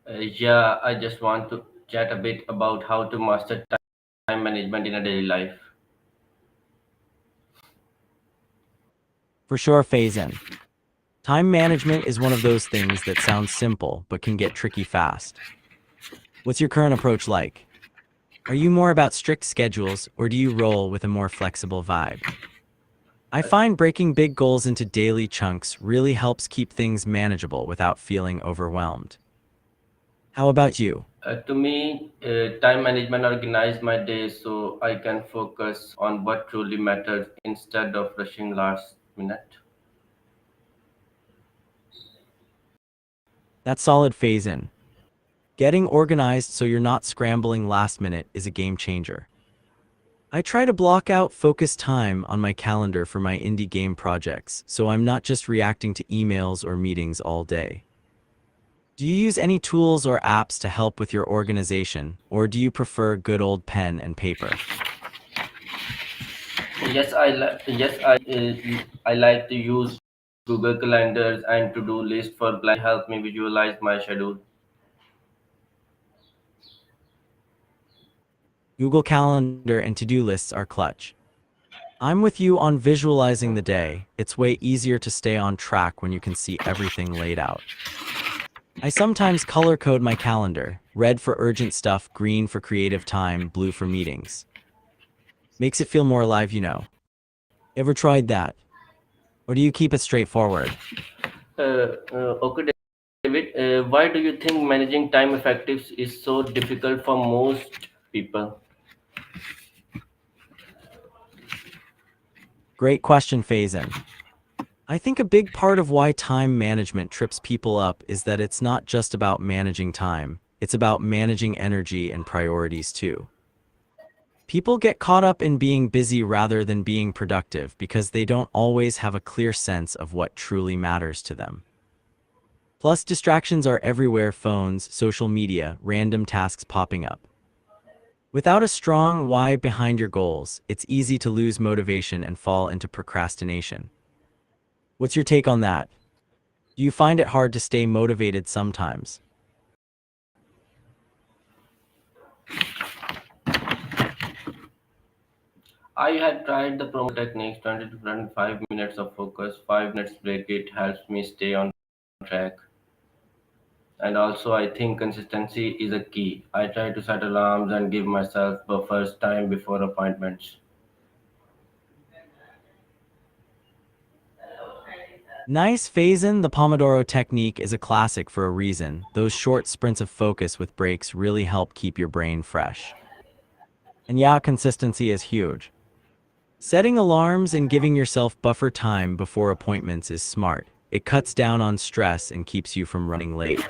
Yeah, I just want to chat a bit about how to master time management in a daily life. For sure, Faison. Time management is one of those things that sounds simple but can get tricky fast. What's your current approach like? Are you more about strict schedules or do you roll with a more flexible vibe? I find breaking big goals into daily chunks really helps keep things manageable without feeling overwhelmed. How about you? To me, time management organizes my day so I can focus on what truly matters instead of rushing last minute. That's solid phase in. Getting organized so you're not scrambling last minute is a game changer. I try to block out focus time on my calendar for my indie game projects, so I'm not just reacting to emails or meetings all day. Do you use any tools or apps to help with your organization, or do you prefer good old pen and paper? I like to use Google calendars and to-do list for help me visualize my schedule. Google Calendar and to-do lists are clutch. I'm with you on visualizing the day. It's way easier to stay on track when you can see everything laid out. I sometimes color code my calendar, red for urgent stuff, green for creative time, blue for meetings. Makes it feel more alive. Ever tried that? Or do you keep it straightforward? Okay, David, why do you think managing time effectives is so difficult for most people? Great question, Faison. I think a big part of why time management trips people up is that it's not just about managing time, it's about managing energy and priorities too. People get caught up in being busy rather than being productive because they don't always have a clear sense of what truly matters to them. Plus, distractions are everywhere: phones, social media, random tasks popping up. Without a strong why behind your goals, it's easy to lose motivation and fall into procrastination. What's your take on that? Do you find it hard to stay motivated sometimes? I had tried the promo techniques 20 to 25 minutes of focus, 5 minutes break. It helps me stay on track. And also, I think consistency is a key. I try to set alarms and give myself buffers time before appointments. Nice, Faison. The Pomodoro technique is a classic for a reason. Those short sprints of focus with breaks really help keep your brain fresh. And yeah, consistency is huge. Setting alarms and giving yourself buffer time before appointments is smart. It cuts down on stress and keeps you from running late.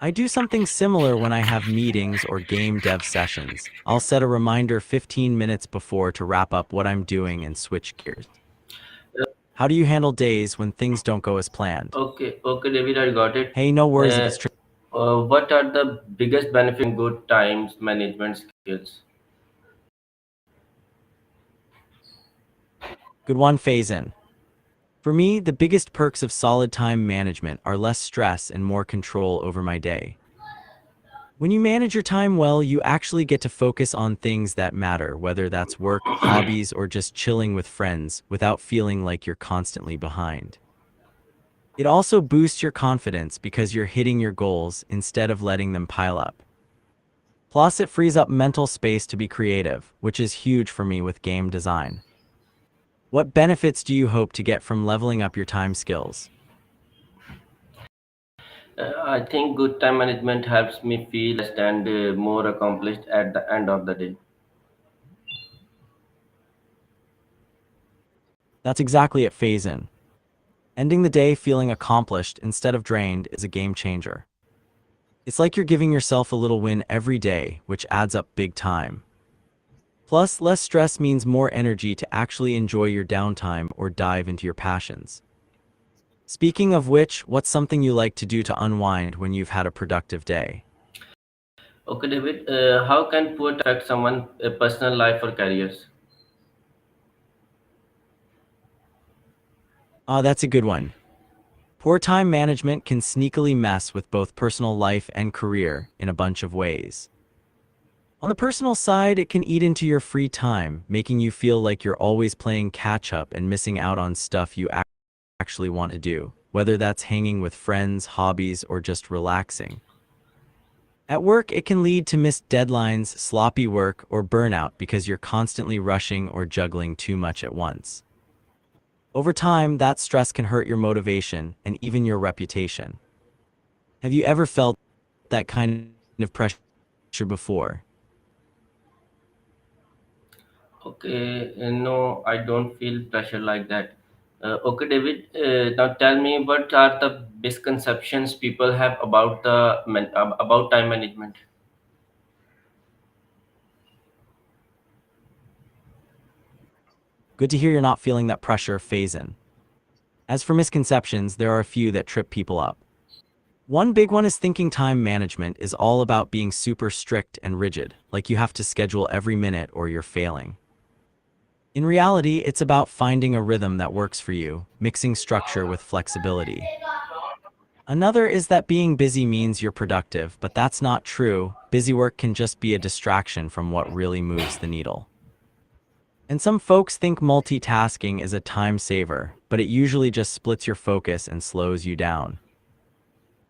I do something similar when I have meetings or game dev sessions. I'll set a reminder 15 minutes before to wrap up what I'm doing and switch gears. How do you handle days when things don't go as planned? Okay, David, I got it. Hey, no worries if Uh, it's tricky. what are the biggest benefits of good times management skills? Good one, phase in. For me, the biggest perks of solid time management are less stress and more control over my day. When you manage your time well, you actually get to focus on things that matter, whether that's work, hobbies, or just chilling with friends, without feeling like you're constantly behind. It also boosts your confidence because you're hitting your goals instead of letting them pile up. Plus, it frees up mental space to be creative, which is huge for me with game design. What benefits do you hope to get from leveling up your time skills? I think good time management helps me feel less and more accomplished at the end of the day. That's exactly it, phase in. Ending the day feeling accomplished instead of drained is a game changer. It's like you're giving yourself a little win every day, which adds up big time. Plus, less stress means more energy to actually enjoy your downtime or dive into your passions. Speaking of which, what's something you like to do to unwind when you've had a productive day? Okay, David, how can poor time affect someone's personal life or careers? That's a good one. Poor time management can sneakily mess with both personal life and career in a bunch of ways. On the personal side, it can eat into your free time, making you feel like you're always playing catch up and missing out on stuff you actually want to do, whether that's hanging with friends, hobbies, or just relaxing. At work, it can lead to missed deadlines, sloppy work, or burnout because you're constantly rushing or juggling too much at once. Over time, that stress can hurt your motivation and even your reputation. Have you ever felt that kind of pressure before? Okay, no, I don't feel pressure like that. Okay, David, now tell me what are the misconceptions people have about about time management? Good to hear you're not feeling that pressure phase in. As for misconceptions, there are a few that trip people up. One big one is thinking time management is all about being super strict and rigid, like you have to schedule every minute or you're failing. In reality, it's about finding a rhythm that works for you, mixing structure with flexibility. Another is that being busy means you're productive, but that's not true. Busy work can just be a distraction from what really moves the needle. And some folks think multitasking is a time saver, but it usually just splits your focus and slows you down.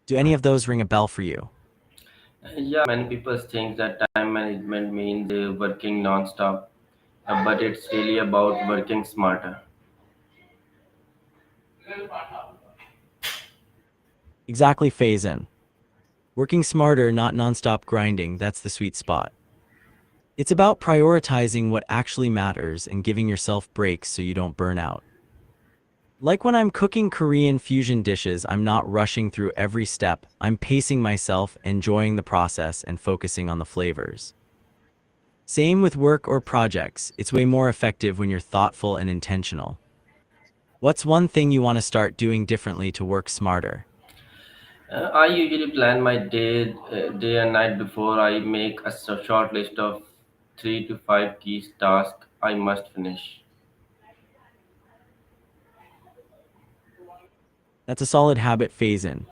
Do any of those ring a bell for you? Yeah, many people think that time management means working non-stop, but it's really about working smarter. Exactly, phase in. Working smarter, not nonstop grinding, that's the sweet spot. It's about prioritizing what actually matters and giving yourself breaks so you don't burn out. Like when I'm cooking Korean fusion dishes, I'm not rushing through every step. I'm pacing myself, enjoying the process, and focusing on the flavors. Same with work or projects. It's way more effective when you're thoughtful and intentional. What's one thing you want to start doing differently to work smarter? I usually plan my day and night before I make a short list of 3 to 5 key tasks I must finish. That's a solid habit phase in.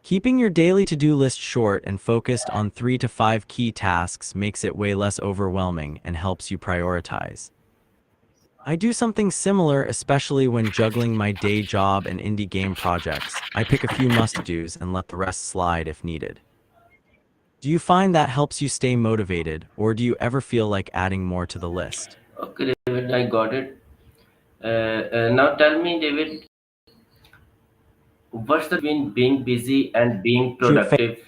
Keeping your daily to-do list short and focused on 3 to 5 key tasks makes it way less overwhelming and helps you prioritize. I do something similar, especially when juggling my day job and indie game projects. I pick a few must-dos and let the rest slide if needed. Do you find that helps you stay motivated, or do you ever feel like adding more to the list? Okay, David, I got it. Now tell me, David, what's the between being busy and being Shoot, productive?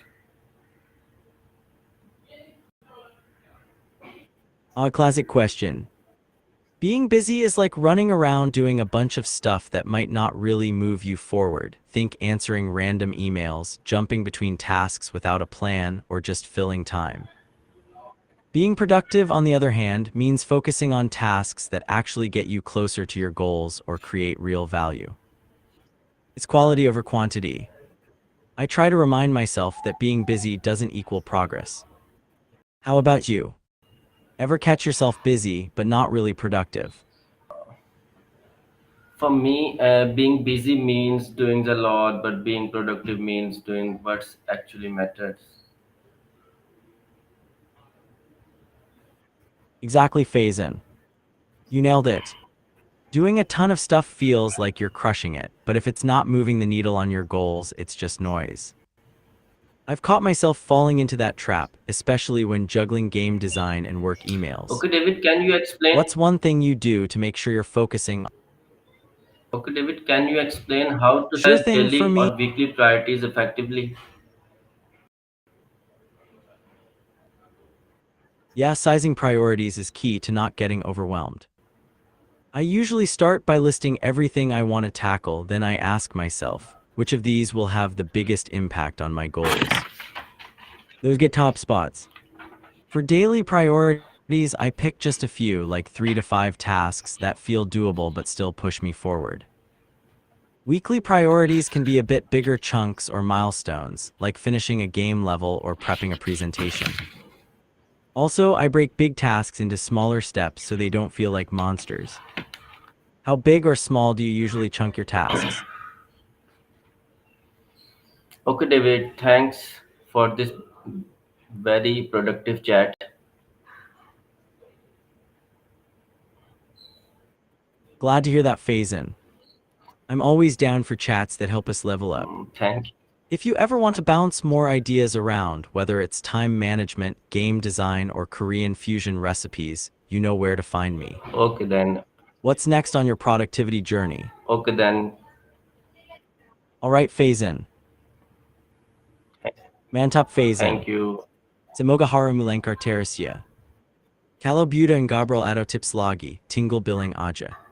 a classic question. Being busy is like running around doing a bunch of stuff that might not really move you forward. Think answering random emails, jumping between tasks without a plan, or just filling time. Being productive, on the other hand, means focusing on tasks that actually get you closer to your goals or create real value. It's quality over quantity. I try to remind myself that being busy doesn't equal progress. How about you? Ever catch yourself busy but not really productive? For me, being busy means doing a lot, but being productive means doing what's actually matters. Exactly, phase in. You nailed it. Doing a ton of stuff feels like you're crushing it, but if it's not moving the needle on your goals, it's just noise. I've caught myself falling into that trap, especially when juggling game design and work emails. Okay, David, can you explain? What's one thing you do to make sure you're focusing? Okay, David, can you explain how to Sure set thing for daily me. or weekly priorities effectively? Yeah, sizing priorities is key to not getting overwhelmed. I usually start by listing everything I want to tackle, then I ask myself, which of these will have the biggest impact on my goals? Those get top spots. For daily priorities, I pick just a few, like 3 to 5 tasks that feel doable but still push me forward. Weekly priorities can be a bit bigger chunks or milestones, like finishing a game level or prepping a presentation. Also, I break big tasks into smaller steps so they don't feel like monsters. How big or small do you usually chunk your tasks? Okay, David, thanks for this very productive chat. Glad to hear that, Faison. I'm always down for chats that help us level up. Thank you. If you ever want to bounce more ideas around, whether it's time management, game design, or Korean fusion recipes, you know where to find me. Okay then. What's next on your productivity journey? Okay then. All right, Faison. Mantap Thank Faison. you. Semoga hari mulancar terus ya. Kalau buta and Gabriel atau tips lagi, tinggal bilang aja.